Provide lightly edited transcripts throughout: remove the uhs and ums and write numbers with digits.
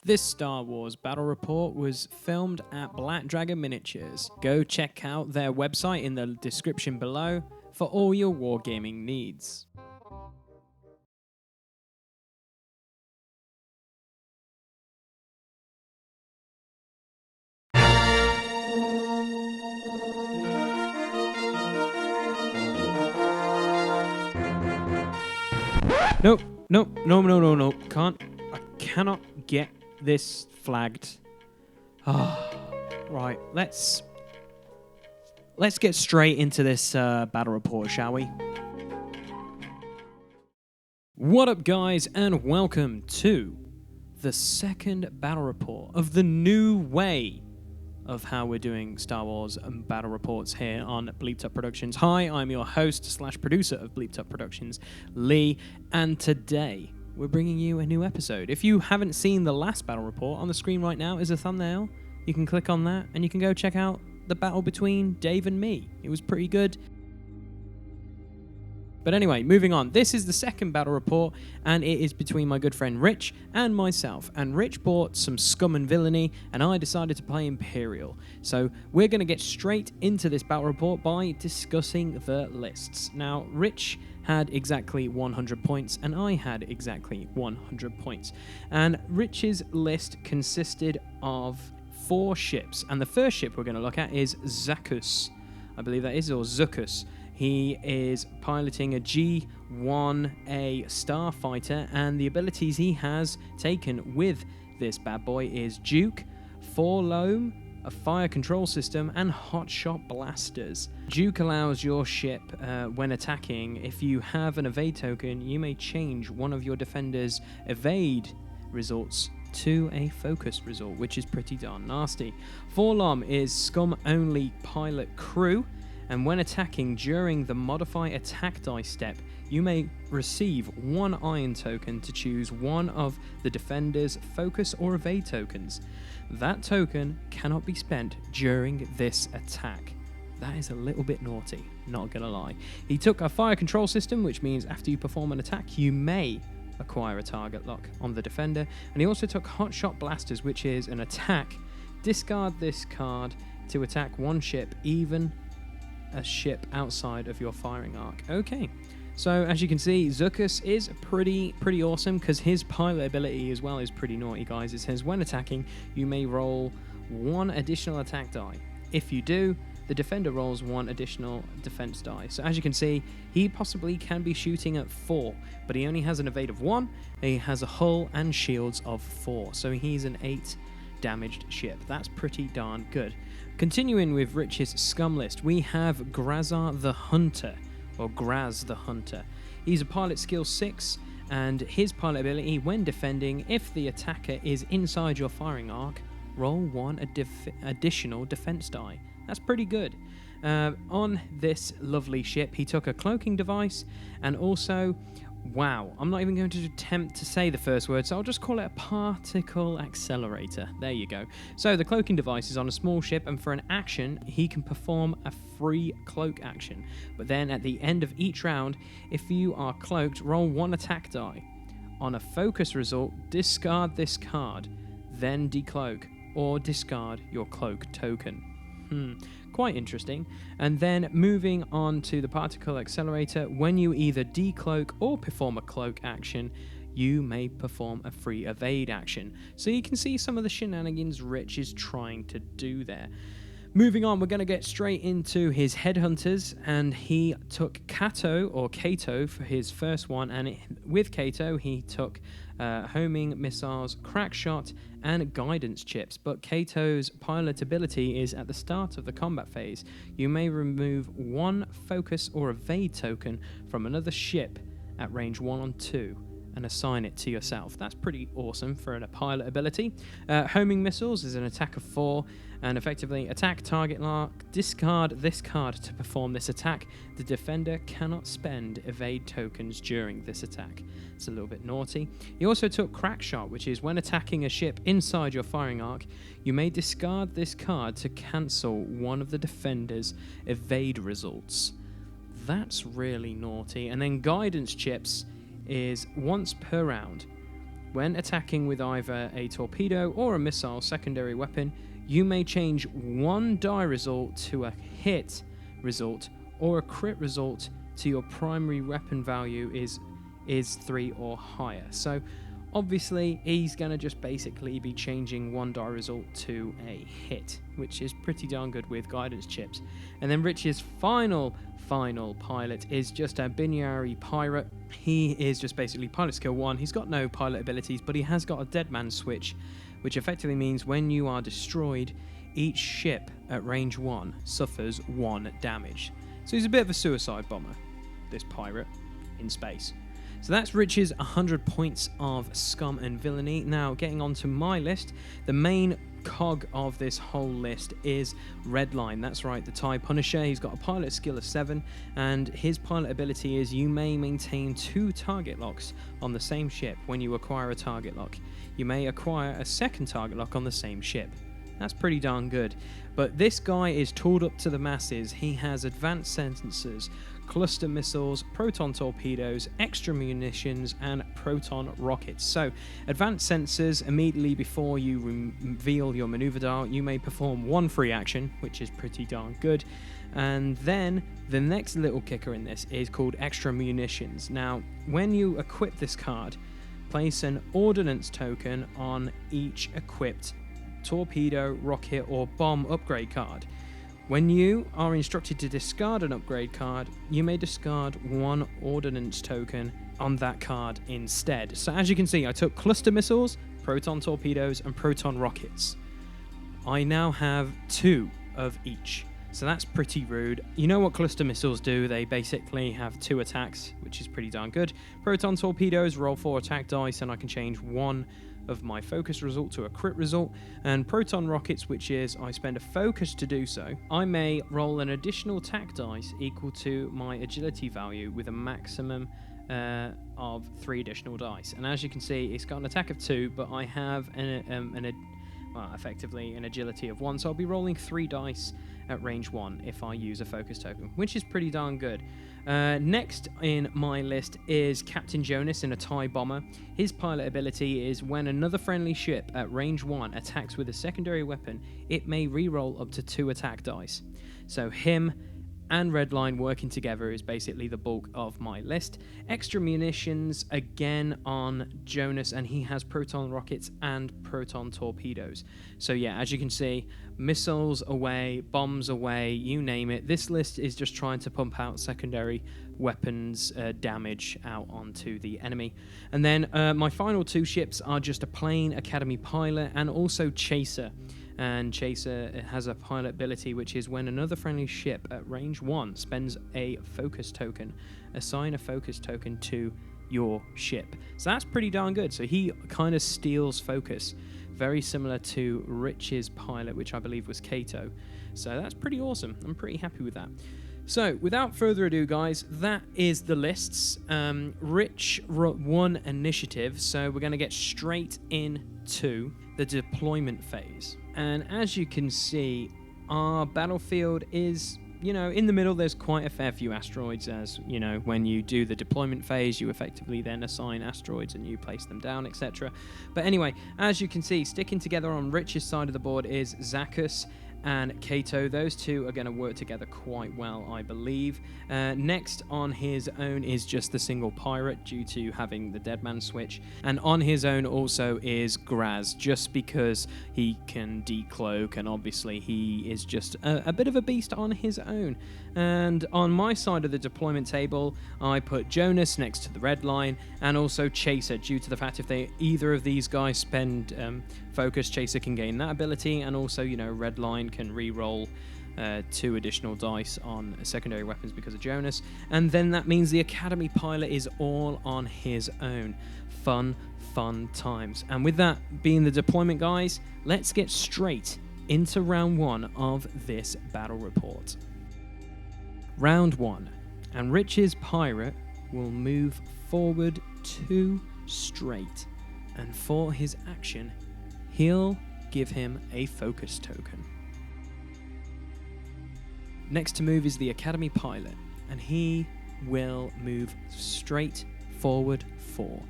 This Star Wars battle report was filmed at Black Dragon Miniatures. Go check out their website in the description below for all your wargaming needs. No, I cannot get this flagged. Right, let's get straight into this battle report, shall we? What up, guys, and welcome to the second battle report of the new way of how we're doing Star Wars battle reports here on Bleeped Up Productions. Hi, I'm your host / producer of Bleeped Up Productions, Lee, and today we're bringing you a new episode. If you haven't seen the last battle report, on the screen right now is a thumbnail. You can click on that and you can go check out the battle between Dave and me. It was pretty good. But anyway, moving on. This is the second battle report, and it is between my good friend Rich and myself. And Rich bought some Scum and Villainy, and I decided to play Imperial. So we're going to get straight into this battle report by discussing the lists. Now, Rich had exactly 100 points, and I had exactly 100 points. And Rich's list consisted of 4 ships, and the first ship we're going to look at is Zakus. I believe that is, or Zuckus. He is piloting a G-1A starfighter, and the abilities he has taken with this bad boy is Duke, Forloam, a fire control system, and hotshot blasters. Duke allows your ship, when attacking, if you have an evade token, you may change one of your defender's evade results to a focus result, which is pretty darn nasty. Forloam is scum-only pilot crew, and when attacking during the modify attack die step, you may receive 1 iron token to choose one of the defender's focus or evade tokens. That token cannot be spent during this attack. That is a little bit naughty, not gonna lie. He took a fire control system, which means after you perform an attack, you may acquire a target lock on the defender. And he also took hotshot blasters, which is an attack. Discard this card to attack one ship, even a ship outside of your firing arc. Okay, so as you can see, Zuckus is pretty awesome because his pilot ability as well is pretty naughty, guys. It says when attacking, you may roll 1 additional attack die. If you do, the defender rolls 1 additional defense die. So as you can see, he possibly can be shooting at 4, but he only has an evade of 1. He has a hull and shields of 4, so he's an 8 damaged ship. That's pretty darn good. Continuing with Rich's scum list, we have Grazar the Hunter, or Graz the Hunter. He's a pilot skill 6, and his pilot ability, when defending, if the attacker is inside your firing arc, roll 1 additional defense die. That's pretty good. On this lovely ship, he took a cloaking device, and also, wow, I'm not even going to attempt to say the first word, so I'll just call it a particle accelerator. There you go. So the cloaking device is on a small ship, and for an action, he can perform a free cloak action. But then at the end of each round, if you are cloaked, roll 1 attack die. On a focus result, discard this card, then decloak, or discard your cloak token. Quite interesting. And then moving on to the particle accelerator, when you either decloak or perform a cloak action, you may perform a free evade action. So you can see some of the shenanigans Rich is trying to do there. Moving on, we're going to get straight into his headhunters, and he took Kato for his first one, and with Kato he took homing missiles, crack shot, and guidance chips. But Kato's pilot ability is at the start of the combat phase. You may remove 1 focus or evade token from another ship at range 1 on 2 and assign it to yourself. That's pretty awesome for a pilot ability. Homing missiles is an attack of 4, and effectively attack target lock, discard this card to perform this attack. The defender cannot spend evade tokens during this attack. It's a little bit naughty. He also took crack shot, which is when attacking a ship inside your firing arc, you may discard this card to cancel one of the defender's evade results. that's really naughty. And then guidance chips is once per round. When attacking with either a torpedo or a missile secondary weapon, you may change one die result to a hit result or a crit result to your primary weapon value is 3 or higher. So obviously he's going to just basically be changing one die result to a hit, which is pretty darn good with guidance chips. And then Rich's final pilot is just a binary pirate. He is just basically pilot skill 1. He's got no pilot abilities, but he has got a dead man switch, which effectively means when you are destroyed, each ship at range 1 suffers 1 damage. So he's a bit of a suicide bomber, this pirate in space. So that's Rich's 100 points of scum and villainy. Now, getting on to my list, the main cog of this whole list is Redline. That's right, the TIE Punisher. He's got a pilot skill of 7, and his pilot ability is you may maintain 2 target locks on the same ship when you acquire a target lock. You may acquire a second target lock on the same ship. That's pretty darn good. But this guy is tooled up to the masses. He has advanced sentences, cluster missiles, proton torpedoes, extra munitions, and proton rockets. So, advanced sensors, immediately before you reveal your maneuver dial, you may perform 1 free action, which is pretty darn good. And then the next little kicker in this is called extra munitions. Now, when you equip this card, place an ordnance token on each equipped torpedo, rocket, or bomb upgrade card. When you are instructed to discard an upgrade card, you may discard 1 ordnance token on that card instead. So as you can see, I took cluster missiles, proton torpedoes, and proton rockets. I now have 2 of each. So that's pretty rude. You know what cluster missiles do? They basically have 2 attacks, which is pretty darn good. Proton torpedoes roll 4 attack dice, and I can change 1 of my focus result to a crit result. And proton rockets, which is I spend a focus to do so, I may roll an additional attack dice equal to my agility value with a maximum of 3 additional dice. And as you can see, it's got an attack of 2, but I have effectively an agility of 1, so I'll be rolling 3 dice at range 1 if I use a focus token, which is pretty darn good. Next in my list is Captain Jonas in a TIE Bomber. His pilot ability is when another friendly ship at range 1 attacks with a secondary weapon, it may reroll up to 2 attack dice. So him and Redline working together is basically the bulk of my list. Extra munitions again on Jonas, and he has proton rockets and proton torpedoes. So yeah, as you can see, missiles away, bombs away, you name it. This list is just trying to pump out secondary weapons damage out onto the enemy. And then my final 2 ships are just a plain Academy pilot and also Chaser. And Chaser has a pilot ability, which is when another friendly ship at range 1 spends a focus token, assign a focus token to your ship. So that's pretty darn good. So he kind of steals focus, very similar to Rich's pilot, which I believe was Kato. So that's pretty awesome. I'm pretty happy with that. So, without further ado, guys, that is the lists. Rich won initiative, so we're going to get straight into the deployment phase. And as you can see, our battlefield is, in the middle. There's quite a fair few asteroids, as, when you do the deployment phase, you effectively then assign asteroids and you place them down, etc. But anyway, as you can see, sticking together on Rich's side of the board is Zacchus and Kato. Those 2 are going to work together quite well, I believe. Next on his own is just the single pirate, due to having the dead man switch. And on his own also is Graz, just because he can decloak, and obviously he is just a bit of a beast on his own. And on my side of the deployment table, I put Jonas next to the red line, and also Chaser, due to the fact if either of these guys spend focus, Chaser can gain that ability, and also, red line can re-roll 2 additional dice on secondary weapons because of Jonas. And then that means the Academy pilot is all on his own. Fun times. And with that being the deployment, guys, let's get straight into round 1 of this battle report. Round 1, and Rich's pirate will move forward 2 straight, and for his action, he'll give him a focus token. Next to move is the Academy pilot. and he will move straight forward 4.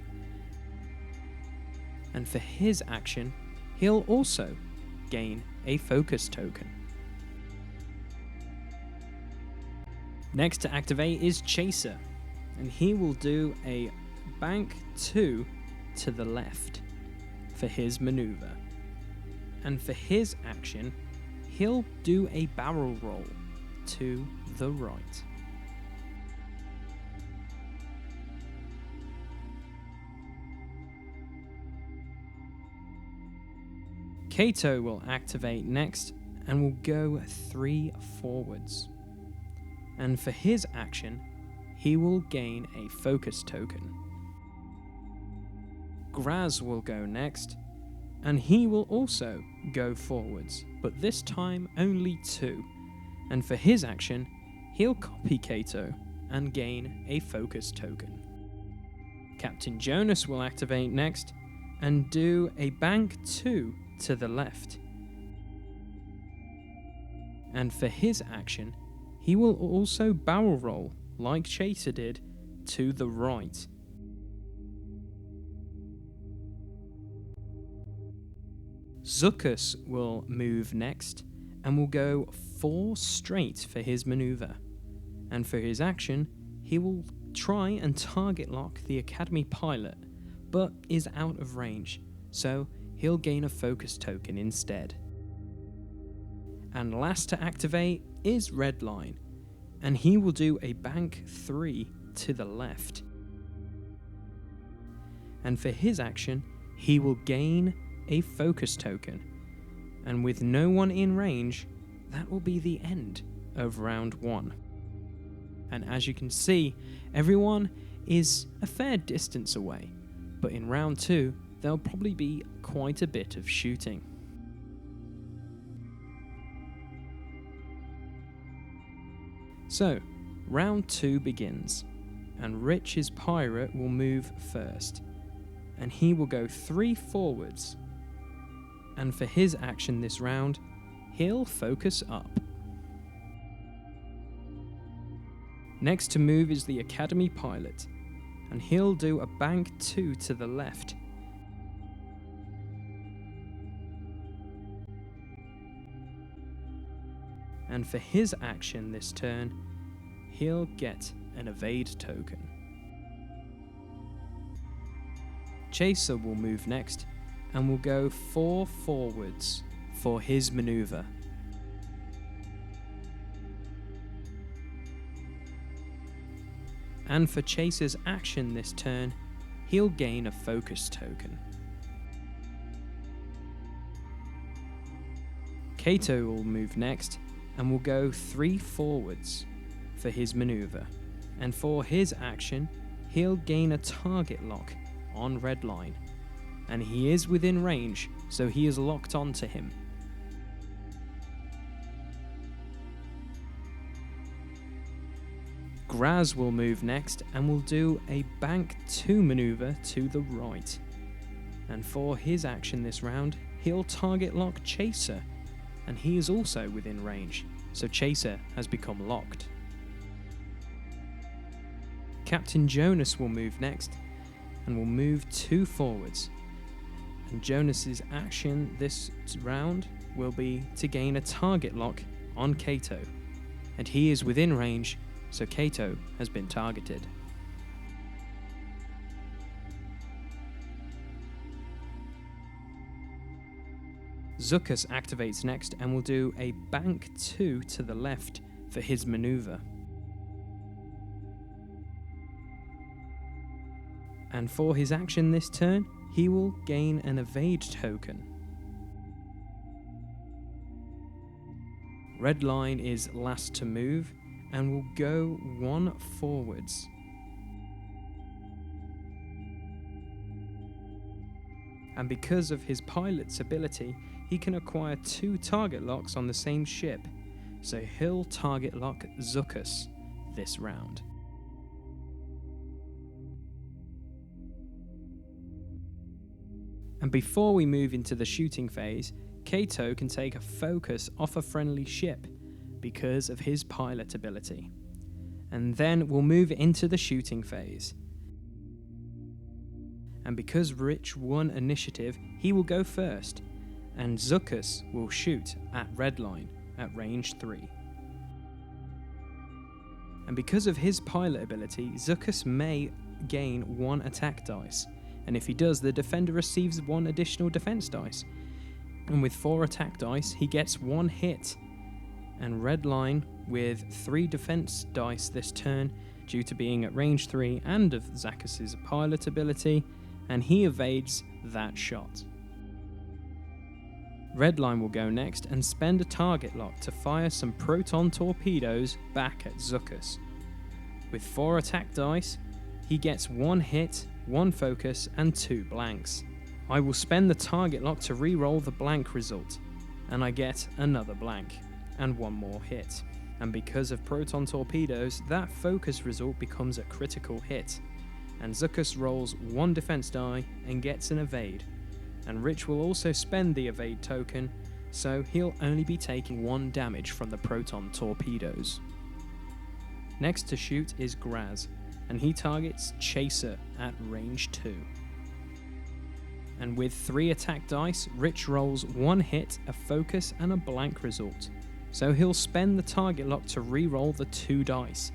And for his action, he'll also gain a focus token. Next to activate is Chaser, and he will do a bank 2 to the left for his maneuver. And for his action, he'll do a barrel roll to the right. Kato will activate next and will go 3 forwards. And for his action, he will gain a focus token. Graz will go next, and he will also go forwards, but this time only 2. And for his action, he'll copy Kato and gain a focus token. Captain Jonas will activate next and do a bank 2 to the left. And for his action, he will also barrel roll, like Chaser did, to the right. Zuckuss will move next and will go 4 straight for his maneuver. And for his action, he will try and target lock the Academy pilot, but is out of range, so he'll gain a focus token instead. And last to activate is Redline, and he will do a bank 3 to the left. And for his action, he will gain a focus token, and with no one in range, that will be the end of round 1. And as you can see, everyone is a fair distance away, but in round 2, there'll probably be quite a bit of shooting. So, round 2 begins, and Rich's pirate will move first, and he will go 3 forwards. And for his action this round, he'll focus up. Next to move is the Academy pilot, and he'll do a bank 2 to the left. And for his action this turn, he'll get an evade token. Chaser will move next and will go 4 forwards for his maneuver. And for Chaser's action this turn, he'll gain a focus token. Kato will move next and will go 3 forwards for his maneuver. And for his action, he'll gain a target lock on Redline. And he is within range, so he is locked onto him. Graz will move next and will do a bank 2 maneuver to the right. And for his action this round, he'll target lock Chaser, and he is also within range, so Chaser has become locked. Captain Jonas will move next and will move 2 forwards. And Jonas's action this round will be to gain a target lock on Kato, and he is within range, so Kato has been targeted. Zuckuss activates next and will do a bank 2 to the left for his maneuver. And for his action this turn, he will gain an evade token. Redline is last to move and will go 1 forwards. And because of his pilot's ability, he can acquire 2 target locks on the same ship, so he'll target lock Zuckuss this round. And before we move into the shooting phase, Kato can take a focus off a friendly ship because of his pilot ability. and then we'll move into the shooting phase. And because Rich won initiative, he will go first, and Zuckuss will shoot at Redline at range 3. And because of his pilot ability, Zuckuss may gain 1 attack dice, and if he does, the defender receives 1 additional defense dice. And with 4 attack dice, he gets 1 hit. And Redline, with 3 defense dice this turn, due to being at range 3 and of Zuckuss's pilot ability, and he evades that shot. Redline will go next and spend a target lock to fire some proton torpedoes back at Zuckuss. With 4 attack dice, he gets 1 hit, 1 focus, and 2 blanks. I will spend the target lock to re-roll the blank result, and I get another blank, and 1 more hit. And because of proton torpedoes, that focus result becomes a critical hit, and Zuckuss rolls 1 defense die and gets an evade. And Rich will also spend the evade token, so he'll only be taking 1 damage from the proton torpedoes. Next to shoot is Graz, and he targets Chaser at range 2. And with 3 attack dice, Rich rolls 1 hit, a focus, and a blank result. So he'll spend the target lock to re-roll the 2 dice,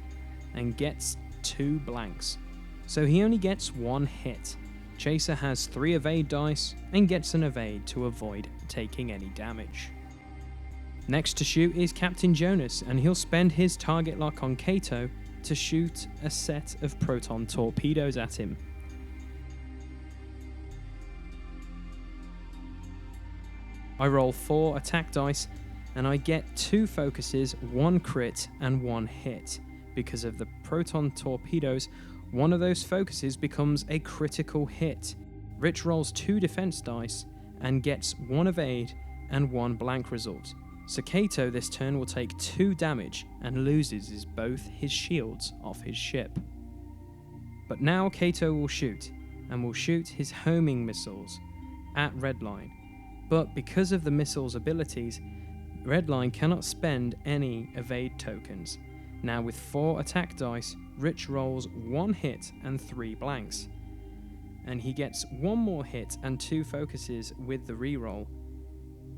and gets 2 blanks. So he only gets 1 hit. Chaser has 3 evade dice, and gets an evade to avoid taking any damage. Next to shoot is Captain Jonas, and he'll spend his target lock on Kato to shoot a set of proton torpedoes at him. I roll 4 attack dice, and I get 2 focuses, 1 crit, and 1 hit. Because of the proton torpedoes, one of those focuses becomes a critical hit. Rich rolls 2 defense dice, and gets 1 evade and 1 blank result. So Kato this turn will take 2 damage and loses both his shields off his ship. But now Kato will shoot, and will shoot his homing missiles at Redline. But because of the missile's abilities, Redline cannot spend any evade tokens. Now with 4 attack dice, Rich rolls 1 hit and 3 blanks. And he gets 1 more hit and 2 focuses with the reroll.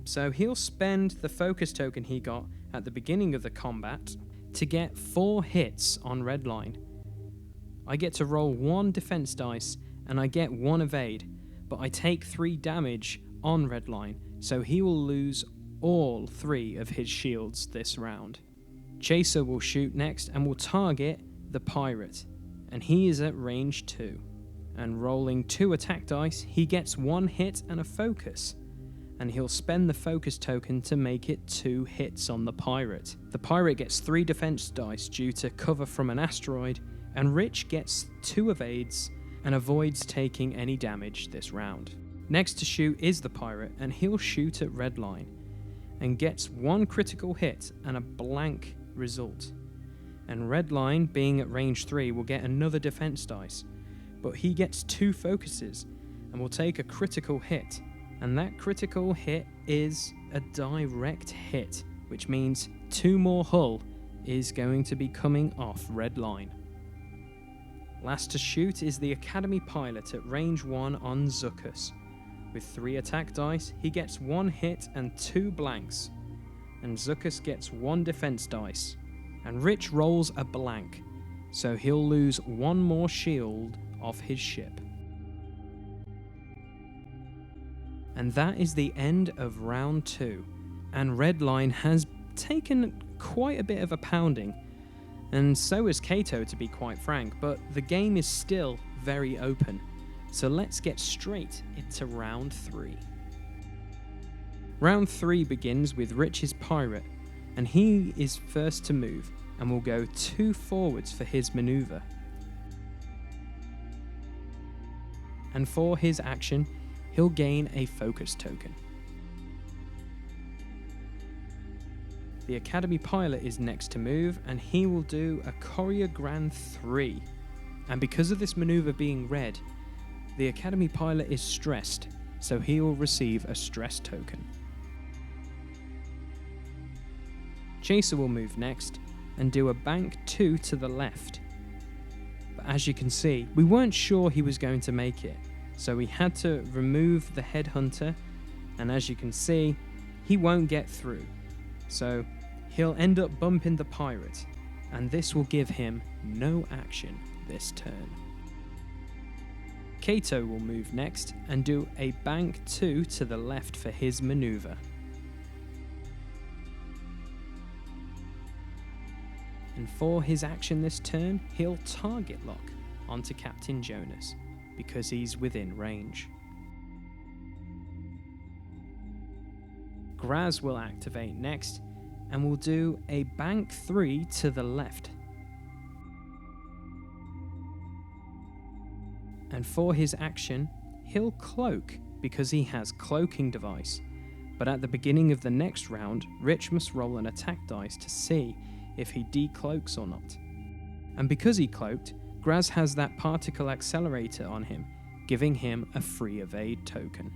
So he'll spend the focus token he got at the beginning of the combat to get 4 hits on Redline. I get to roll 1 defense dice and I get 1 evade, but I take 3 damage on Redline, so he will lose all 3 of his shields this round. Chaser will shoot next and will target the pirate, and he is at range 2. And rolling 2 attack dice, he gets 1 hit and a focus, and he'll spend the focus token to make it 2 hits on the pirate. The pirate gets 3 defense dice due to cover from an asteroid, and Rich gets 2 evades and avoids taking any damage this round. Next to shoot is the pirate, and he'll shoot at Redline, and gets 1 critical hit and a blank result. And Redline, being at range 3, will get another defense dice, but he gets 2 focuses and will take a critical hit, and that critical hit is a direct hit, which means 2 more hull is going to be coming off Redline. Last to shoot is the Academy pilot at range 1 on Zuckuss. With 3 attack dice, he gets 1 hit and 2 blanks, and Zuckuss gets 1 defense dice, and Rich rolls a blank, so he'll lose 1 more shield off his ship. And that is the end of round 2, and Redline has taken quite a bit of a pounding, and so has Kato, to be quite frank, but the game is still very open. So let's get straight into round 3. Round 3 begins with Rich's pirate, and he is first to move and will go 2 forwards for his maneuver. And for his action, he'll gain a focus token. The Academy pilot is next to move, and he will do a Courier Grand 3. And because of this maneuver being red, the Academy pilot is stressed, so he will receive a stress token. Chaser will move next, and do a bank 2 to the left. But as you can see, we weren't sure he was going to make it, so we had to remove the headhunter, and as you can see, he won't get through. So he'll end up bumping the pirate, and this will give him no action this turn. Kato will move next and do a bank 2 to the left for his maneuver. And for his action this turn, he'll target lock onto Captain Jonas, because he's within range. Graz will activate next, and will do a bank 3 to the left. And for his action, he'll cloak, because he has cloaking device, but at the beginning of the next round, Rich must roll an attack dice to see if he decloaks or not. And because he cloaked, Graz has that particle accelerator on him, giving him a free evade token.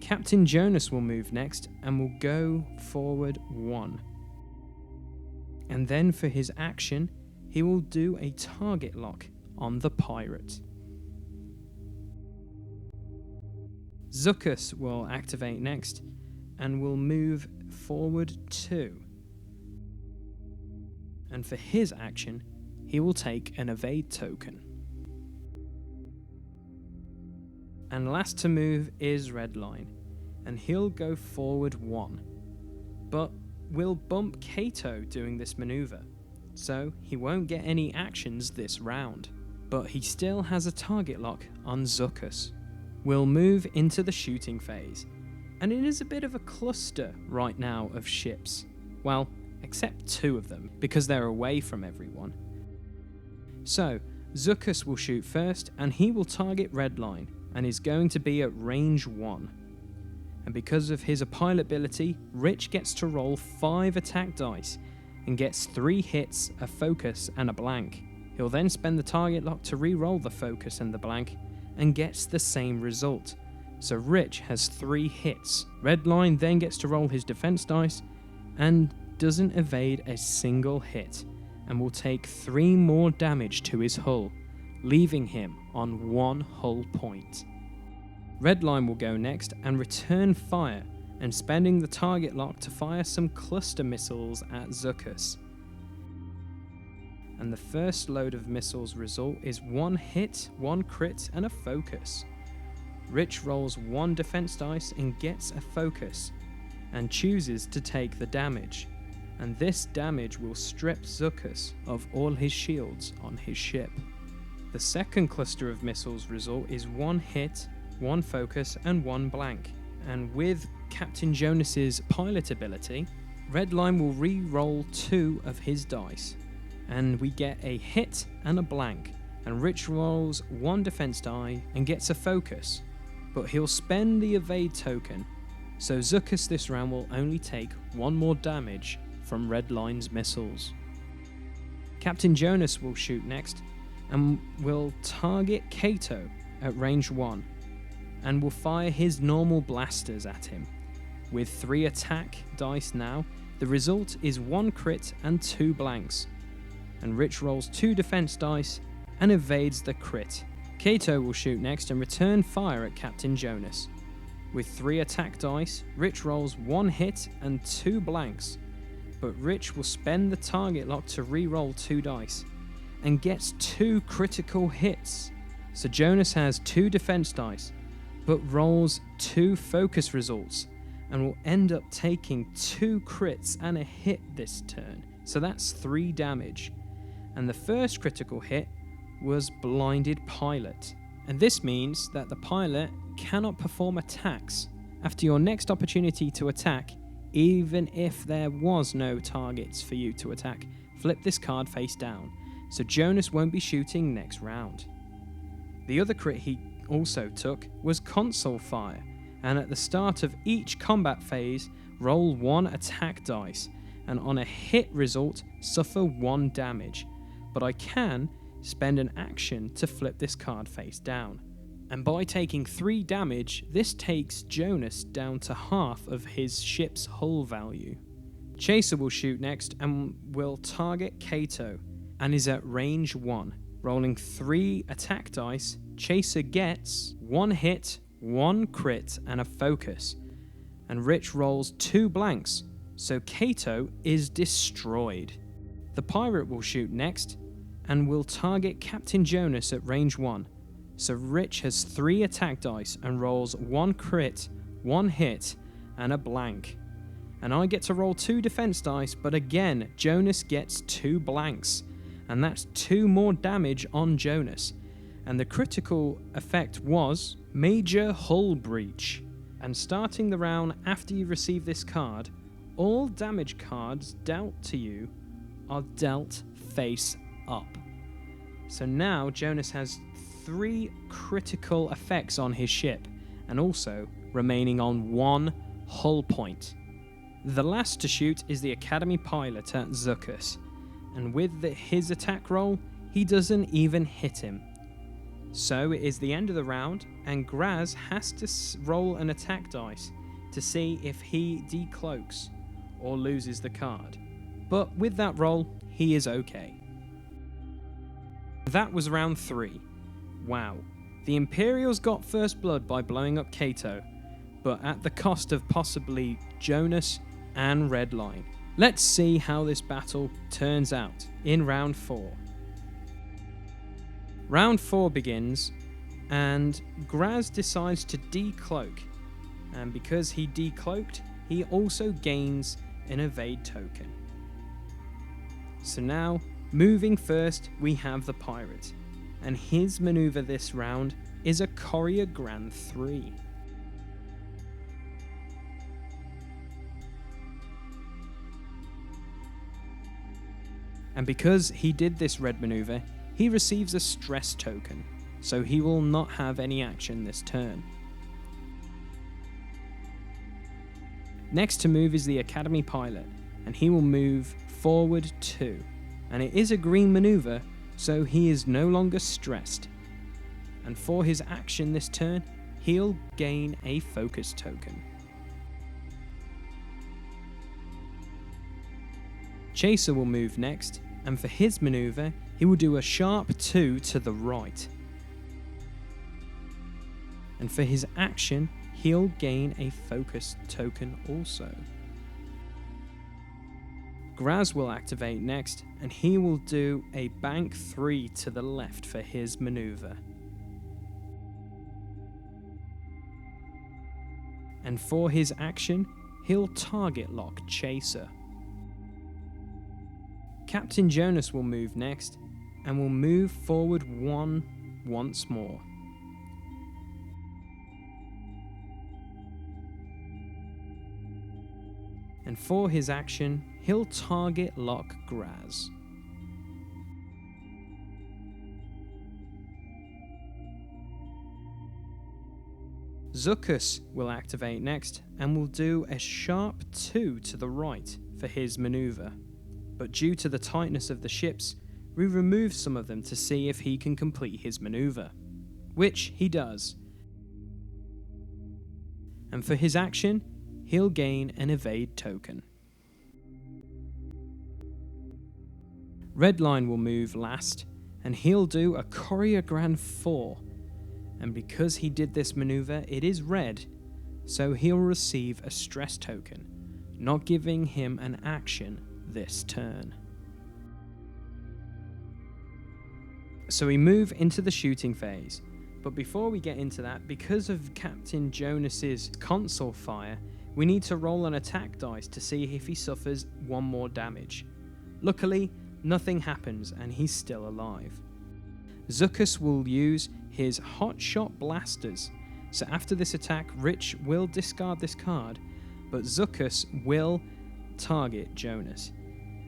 Captain Jonas will move next and will go forward 1. And then for his action, he will do a target lock on the pirate. Zuckuss will activate next and will move forward 2. And for his action, he will take an evade token. And last to move is Redline, and he'll go forward 1. But will bump Kato doing this maneuver, so he won't get any actions this round. But he still has a target lock on Zuckuss. We'll move into the shooting phase, and it is a bit of a cluster right now of ships. Well, except 2 of them, because they're away from everyone. So, Zuckuss will shoot first, and he will target Redline, and is going to be at range 1. And because of his pilot ability, Rich gets to roll 5 attack dice, and gets 3 hits, a focus, and a blank. He'll then spend the target lock to re-roll the focus and the blank, and gets the same result. So Rich has 3 hits. Redline then gets to roll his defense dice, and doesn't evade a single hit, and will take 3 more damage to his hull, leaving him on 1 hull point. Redline will go next and return fire, and spending the target lock to fire some cluster missiles at Zuckuss. And the first load of missiles result is 1 hit, 1 crit, and a focus. Rich rolls 1 defense dice and gets a focus, and chooses to take the damage. And this damage will strip Zuckuss of all his shields on his ship. The second cluster of missiles result is 1 hit, 1 focus, and 1 blank. And with Captain Jonas's pilot ability, Redline will re-roll 2 of his dice, and we get a hit and a blank. And Rich rolls 1 defense die and gets a focus, but he'll spend the evade token, so Zuckuss this round will only take 1 more damage from Redline's missiles. Captain Jonas will shoot next and will target Kato at range 1, and will fire his normal blasters at him. With 3 attack dice now, the result is 1 crit and 2 blanks, and Rich rolls 2 defense dice and evades the crit. Kato will shoot next and return fire at Captain Jonas. With 3 attack dice, Rich rolls 1 hit and 2 blanks, but Rich will spend the target lock to re-roll 2 dice, and gets 2 critical hits. So Jonas has 2 defense dice, but rolls 2 focus results, and will end up taking 2 crits and a hit this turn. So that's 3 damage. And the first critical hit was Blinded Pilot. And this means that the pilot cannot perform attacks after your next opportunity to attack. Even if there was no targets for you to attack, flip this card face down, so Jonas won't be shooting next round. The other crit he also took was Console Fire, and at the start of each combat phase, roll 1 attack dice, and on a hit result, suffer 1 damage. But I can spend an action to flip this card face down. And by taking 3 damage, this takes Jonas down to half of his ship's hull value. Chaser will shoot next and will target Kato and is at range 1. Rolling 3 attack dice, Chaser gets 1 hit, 1 crit, and a focus. And Rich rolls 2 blanks, so Kato is destroyed. The pirate will shoot next and will target Captain Jonas at range 1. So Rich has 3 attack dice and rolls 1 crit, 1 hit, and a blank. And I get to roll 2 defense dice, but again, Jonas gets 2 blanks. And that's 2 more damage on Jonas. And the critical effect was Major Hull Breach. And starting the round after you receive this card, all damage cards dealt to you are dealt face up. So now Jonas has 3 critical effects on his ship, and also remaining on 1 hull point. The last to shoot is the Academy pilot at Zuckuss, and with his attack roll, he doesn't even hit him. So it is the end of the round, and Graz has to roll an attack dice to see if he decloaks or loses the card. But with that roll, he is okay. That was round 3. Wow. The Imperials got first blood by blowing up Kato, but at the cost of possibly Jonas and Redline. Let's see how this battle turns out in round 4. Round 4 begins, and Graz decides to decloak, and because he decloaked, he also gains an evade token. So now, moving first, we have the pirate, and his maneuver this round is a Courier Grand 3. And because he did this red maneuver, he receives a stress token, so he will not have any action this turn. Next to move is the Academy pilot, and he will move forward 2. And it is a green maneuver, so he is no longer stressed. And for his action this turn, he'll gain a focus token. Chaser will move next, and for his maneuver, he will do a sharp 2 to the right. And for his action, he'll gain a focus token also. Graz will activate next, and he will do a bank 3 to the left for his maneuver. And for his action, he'll target lock Chaser. Captain Jonas will move next, and will move forward 1 once more. And for his action, he'll target lock Graz. Zuckuss will activate next, and will do a sharp 2 to the right for his maneuver. But due to the tightness of the ships, we remove some of them to see if he can complete his maneuver, which he does. And for his action, he'll gain an evade token. Redline will move last, and he'll do a Courier Grand 4. And because he did this maneuver, it is red, so he'll receive a stress token, not giving him an action this turn. So we move into the shooting phase, but before we get into that, because of Captain Jonas's console fire, we need to roll an attack dice to see if he suffers 1 more damage. Luckily, nothing happens and he's still alive. Zuckuss will use his Hot Shot Blasters, so after this attack, Rich will discard this card, but Zuckuss will target Jonas.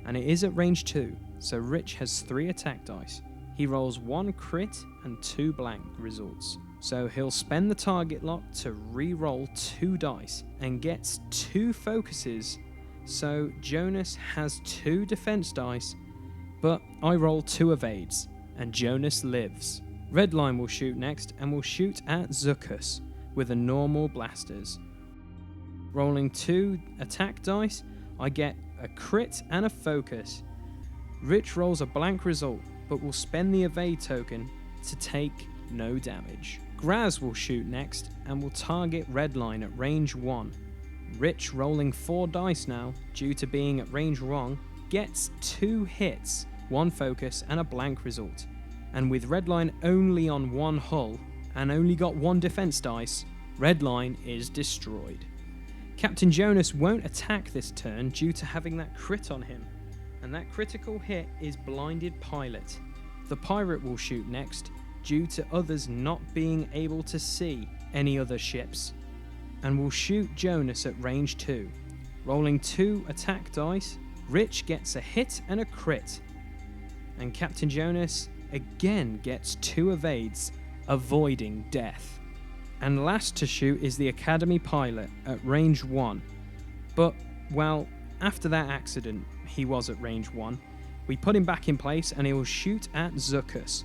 And it is at range 2, so Rich has 3 attack dice. He rolls 1 crit and 2 blank results. So he'll spend the target lock to re-roll 2 dice and gets 2 focuses, so Jonas has 2 defense dice, but I roll 2 evades, and Jonas lives. Redline will shoot next and will shoot at Zuckuss with a normal blasters. Rolling 2 attack dice, I get a crit and a focus. Rich rolls a blank result, but will spend the evade token to take no damage. Graz will shoot next and will target Redline at range 1. Rich, rolling 4 dice now, due to being at range wrong, gets 2 hits, 1 focus and a blank result. And with Redline only on 1 hull, and only got 1 defense dice, Redline is destroyed. Captain Jonas won't attack this turn due to having that crit on him, and that critical hit is Blinded Pilot. The pirate will shoot next, due to others not being able to see any other ships, and will shoot Jonas at range 2. Rolling 2 attack dice, Rich gets a hit and a crit, and Captain Jonas again gets 2 evades, avoiding death. And last to shoot is the Academy pilot at range 1, but, well, after that accident, he was at range 1. We put him back in place and he will shoot at Zuckuss.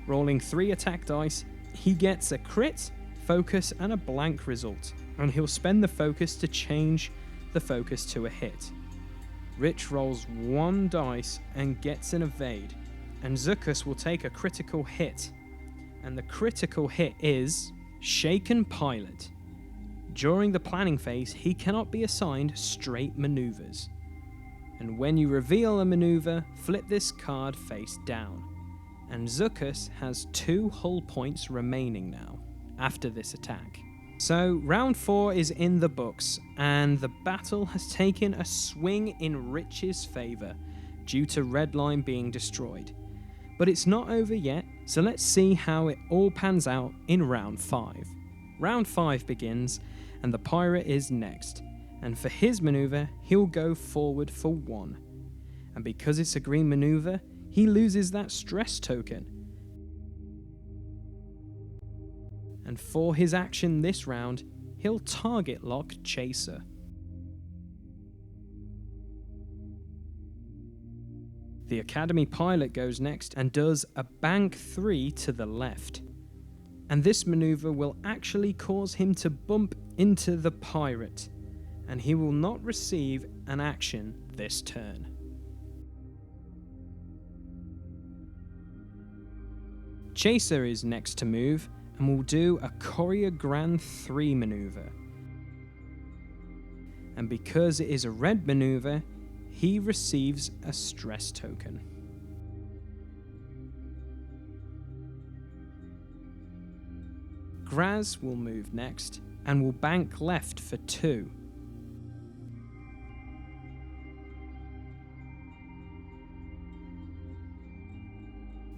Rolling 3 attack dice, he gets a crit, focus and a blank result, and he'll spend the focus to change the focus to a hit. Rich rolls 1 dice and gets an evade, and Zuckuss will take a critical hit, and the critical hit is Shaken Pilot. During the planning phase, he cannot be assigned straight maneuvers, and when you reveal a maneuver, flip this card face down. And Zuckuss has 2 hull points remaining now, after this attack. So, round 4 is in the books, and the battle has taken a swing in Rich's favour, due to Redline being destroyed. But it's not over yet, so let's see how it all pans out in round 5. Round 5 begins, and the pirate is next, and for his manoeuvre, he'll go forward for 1. And because it's a green manoeuvre, he loses that stress token. And for his action this round, he'll target lock Chaser. The Academy pilot goes next and does a bank 3 to the left. And this manoeuvre will actually cause him to bump into the pirate, and he will not receive an action this turn. Chaser is next to move and will do a Courier Grand 3 manoeuvre. And because it is a red manoeuvre, he receives a stress token. Graz will move next and will bank left for 2.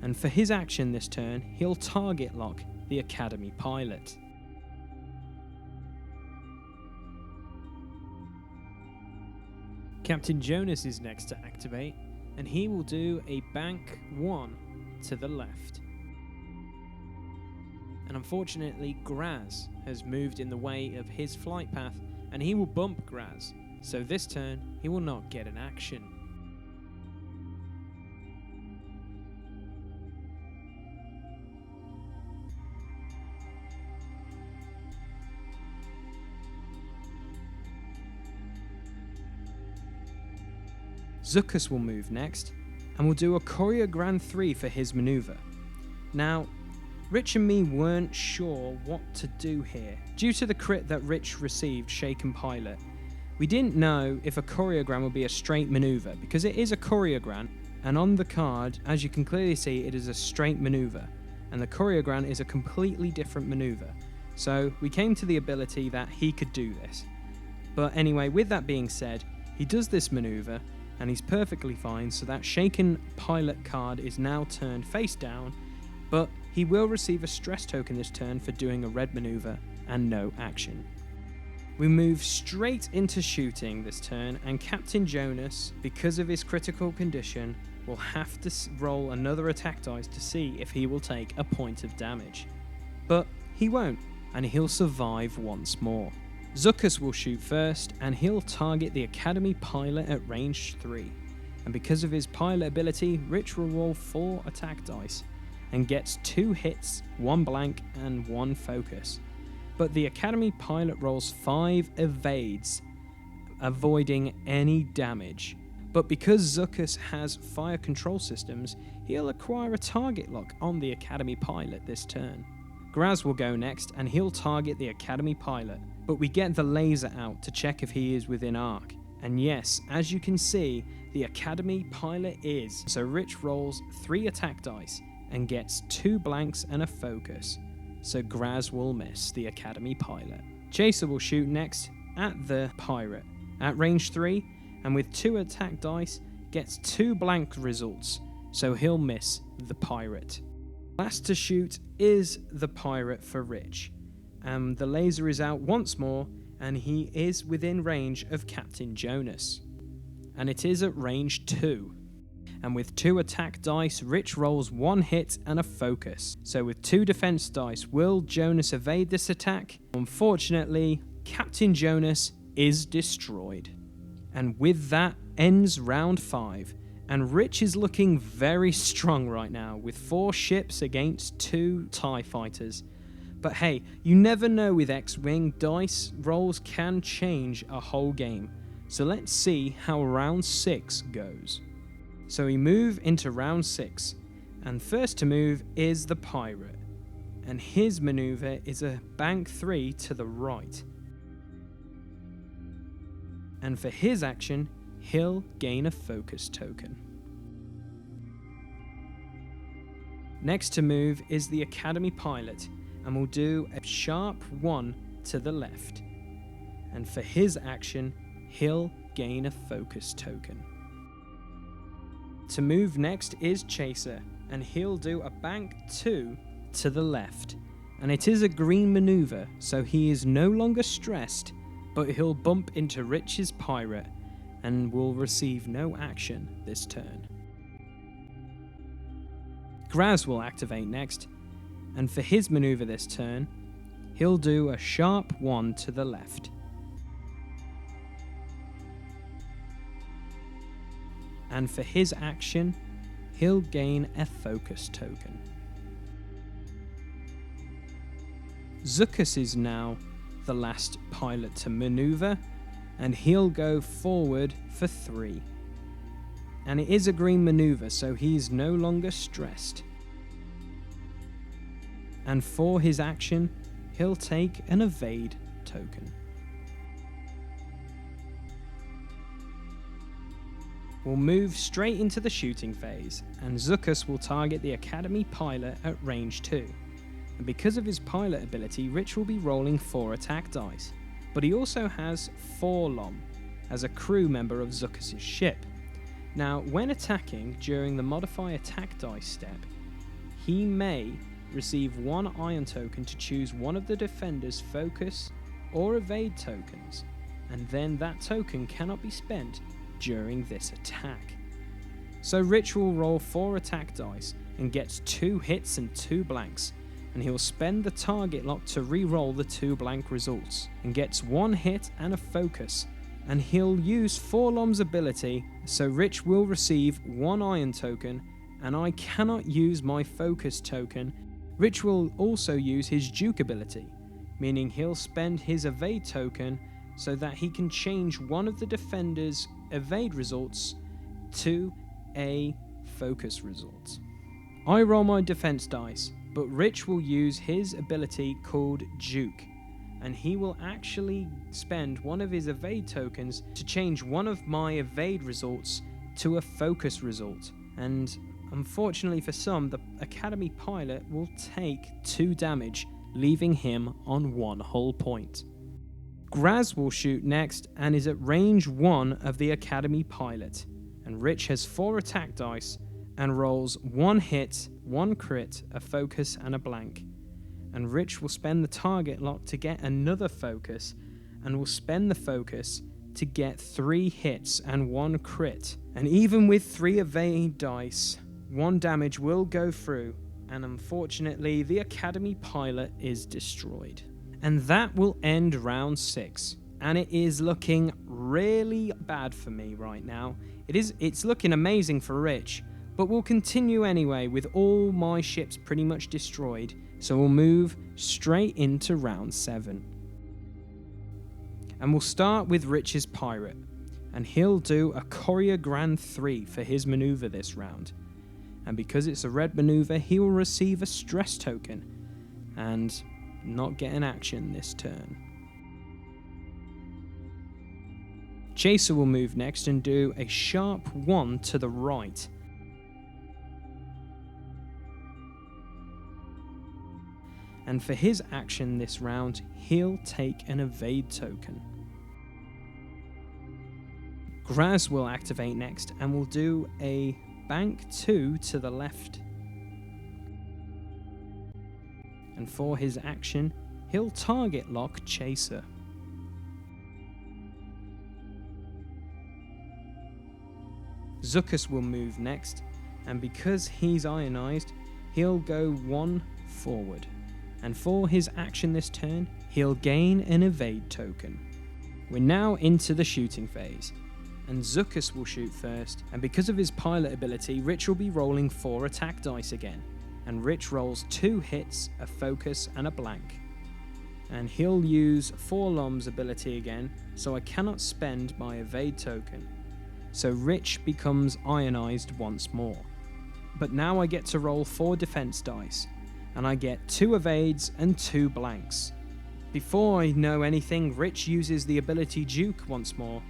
And for his action this turn, he'll target lock the Academy pilot. Captain Jonas is next to activate, and he will do a bank 1 to the left. And unfortunately, Graz has moved in the way of his flight path, and he will bump Graz, so this turn he will not get an action. Zuckuss will move next, and will do a Courier Grand 3 for his manoeuvre. Now, Rich and me weren't sure what to do here. Due to the crit that Rich received, Shaken Pilot, we didn't know if a Courier Grand would be a straight manoeuvre, because it is a Courier Grand, and on the card, as you can clearly see, it is a straight manoeuvre, and the Courier Grand is a completely different manoeuvre. So we came to the ability that he could do this. But anyway, with that being said, he does this manoeuvre, and he's perfectly fine, so that Shaken Pilot card is now turned face down, but he will receive a stress token this turn for doing a red manoeuvre and no action. We move straight into shooting this turn, and Captain Jonas, because of his critical condition, will have to roll another attack dice to see if he will take a point of damage. But he won't, and he'll survive once more. Zuckuss will shoot first, and he'll target the Academy pilot at range 3. And because of his pilot ability, Rich will roll 4 attack dice, and gets 2 hits, 1 blank, and 1 focus. But the Academy pilot rolls 5 evades, avoiding any damage. But because Zuckuss has fire control systems, he'll acquire a target lock on the Academy pilot this turn. Graz will go next and he'll target the Academy pilot, but we get the laser out to check if he is within arc. And yes, as you can see, the Academy pilot is. So Rich rolls 3 attack dice and gets 2 blanks and a focus. So Graz will miss the Academy pilot. Chaser will shoot next at the pirate at range 3, and with 2 attack dice gets 2 blank results, so he'll miss the pirate. Last to shoot is the pirate for Rich. The laser is out once more, and he is within range of Captain Jonas. And it is at range 2. And with 2 attack dice, Rich rolls 1 hit and a focus. So with 2 defense dice, will Jonas evade this attack? Unfortunately, Captain Jonas is destroyed. And with that ends round 5. And Rich is looking very strong right now with 4 ships against 2 TIE fighters. But hey, you never know with X-Wing, dice rolls can change a whole game. So let's see how round 6 goes. So we move into round 6, and first to move is the pirate. And his maneuver is a bank 3 to the right. And for his action, he'll gain a focus token. Next to move is the Academy pilot, and will do a sharp 1 to the left. And for his action, he'll gain a focus token. To move next is Chaser, and he'll do a bank 2 to the left. And it is a green maneuver, so he is no longer stressed, but he'll bump into Rich's pirate and will receive no action this turn. Graz will activate next, and for his maneuver this turn, he'll do a sharp 1 to the left. And for his action, he'll gain a focus token. Zuckuss is now the last pilot to maneuver, and he'll go forward for 3. And it is a green maneuver, so he's no longer stressed. And for his action, he'll take an evade token. We'll move straight into the shooting phase, and Zuckuss will target the Academy pilot at range 2. And because of his pilot ability, Rich will be rolling 4 attack dice, but he also has 4 LOM as a crew member of Zuckuss' ship. Now, when attacking during the modify attack dice step, he may receive 1 iron token to choose one of the defender's focus or evade tokens, and then that token cannot be spent during this attack. So Rich will roll 4 attack dice and gets 2 hits and 2 blanks, and he'll spend the target lock to re-roll the 2 blank results, and gets 1 hit and a focus, and he'll use 4 LOM's ability, so Rich will receive 1 iron token, and I cannot use my focus token. Rich will also use his Duke ability, meaning he'll spend his evade token so that he can change one of the defender's evade results to a focus result. I roll my defense dice, but Rich will use his ability called Duke, and he will actually spend one of his evade tokens to change one of my evade results to a focus result. And unfortunately for some, the Academy pilot will take 2 damage, leaving him on 1 hull point. Graz will shoot next and is at range 1 of the Academy pilot, and Rich has 4 attack dice and rolls 1 hit, 1 crit, a focus and a blank. And Rich will spend the target lock to get another focus, and will spend the focus to get 3 hits and 1 crit. And even with 3 evade dice, 1 damage will go through, and unfortunately the Academy pilot is destroyed. And that will end round 6. And it is looking really bad for me right now. It's looking amazing for Rich, but we'll continue anyway with all my ships pretty much destroyed. So we'll move straight into round 7. And we'll start with Rich's pirate, and he'll do a Courier Grand 3 for his maneuver this round. And because it's a red maneuver, he will receive a stress token and not get an action this turn. Chaser will move next and do a sharp 1 to the right. And for his action this round, he'll take an evade token. Graz will activate next and will do a bank 2 to the left. And for his action, he'll target lock Chaser. Zuckuss will move next, and because he's ionized, he'll go 1 forward. And for his action this turn, he'll gain an evade token. We're now into the shooting phase, and Zuckuss will shoot first, and because of his pilot ability, Rich will be rolling 4 attack dice again, and Rich rolls 2 hits, a focus, and a blank. And he'll use Forlom's ability again, so I cannot spend my evade token. So Rich becomes ionized once more. But now I get to roll 4 defense dice, and I get 2 evades and 2 blanks. Before I know anything, Rich uses the ability Duke once more,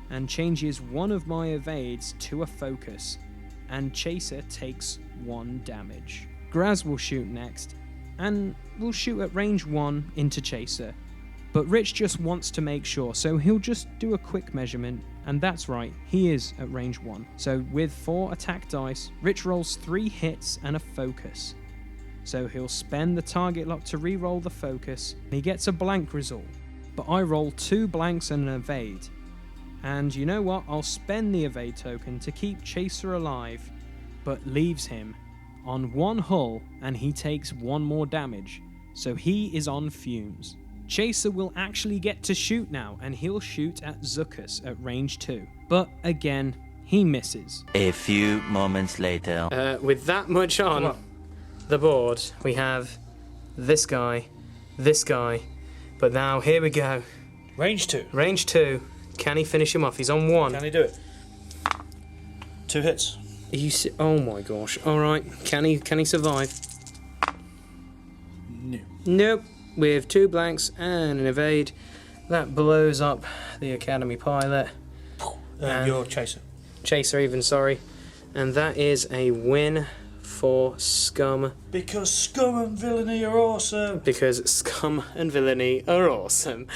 and changes one of my evades to a focus, and Chaser takes 1 damage. Graz will shoot next, and will shoot at range 1 into Chaser, but Rich just wants to make sure, so he'll just do a quick measurement, and that's right, he is at range 1. So with 4 attack dice, Rich rolls 3 hits and a focus. So he'll spend the target lock to re-roll the focus, and he gets a blank result. But I roll 2 blanks and an evade. And you know what, I'll spend the evade token to keep Chaser alive, but leaves him on 1 hull, and he takes 1 more damage. So he is on fumes. Chaser will actually get to shoot now, and he'll shoot at Zuckuss at range 2. But again, he misses. A few moments later. With that much on the board, we have this guy, but now here we go. Range 2. Range 2. Can he finish him off? He's on 1. Can he do it? 2 hits. Oh my gosh. Alright, can he survive? No. Nope. With 2 blanks and an evade, that blows up the Academy pilot. Your Chaser. Chaser even, sorry. And that is a win for Scum. Because scum and villainy are awesome. Because Scum and Villainy are awesome.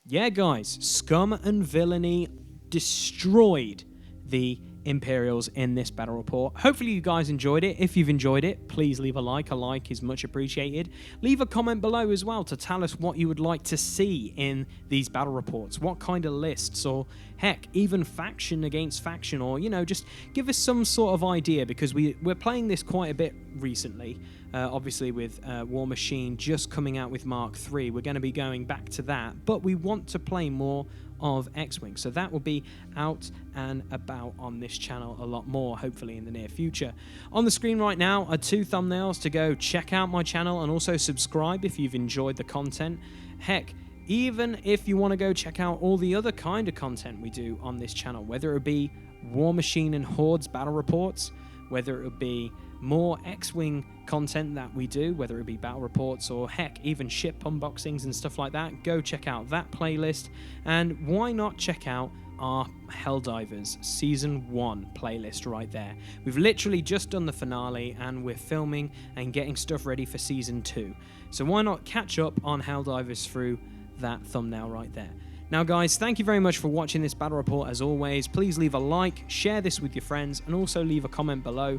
Yeah, guys, Scum and Villainy destroyed the Imperials in this battle report. Hopefully you guys enjoyed it. If you've enjoyed it, please leave a like. A like is much appreciated. Leave a comment below as well to tell us what you would like to see in these battle reports. What kind of lists, or heck, even faction against faction, or, you know, just give us some sort of idea, because we're playing this quite a bit recently. Obviously with War Machine just coming out with Mark III, we're going to be going back to that, but we want to play more of X-Wing, so that will be out and about on this channel a lot more, hopefully in the near future. On the screen right now are 2 thumbnails to go check out my channel, and also subscribe if you've enjoyed the content. Heck, even if you want to go check out all the other kind of content we do on this channel, whether it be War Machine and Hordes battle reports, whether it be more X-Wing content that we do, whether it be battle reports or heck, even ship unboxings and stuff like that, go check out that playlist. And why not check out our Helldivers Season 1 playlist right there. We've literally just done the finale, and we're filming and getting stuff ready for Season 2. So why not catch up on Helldivers through that thumbnail right there. Now guys, thank you very much for watching this battle report. As always, please leave a like, share this with your friends, and also leave a comment below.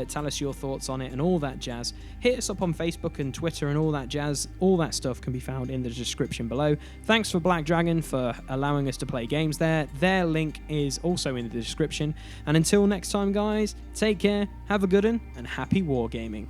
Tell us your thoughts on it and all that jazz. Hit us up on Facebook and Twitter and all that jazz. All that stuff can be found in the description below. Thanks for Black Dragon for allowing us to play games there. Their link is also in the description. And until next time guys, take care, have a good one, and happy wargaming.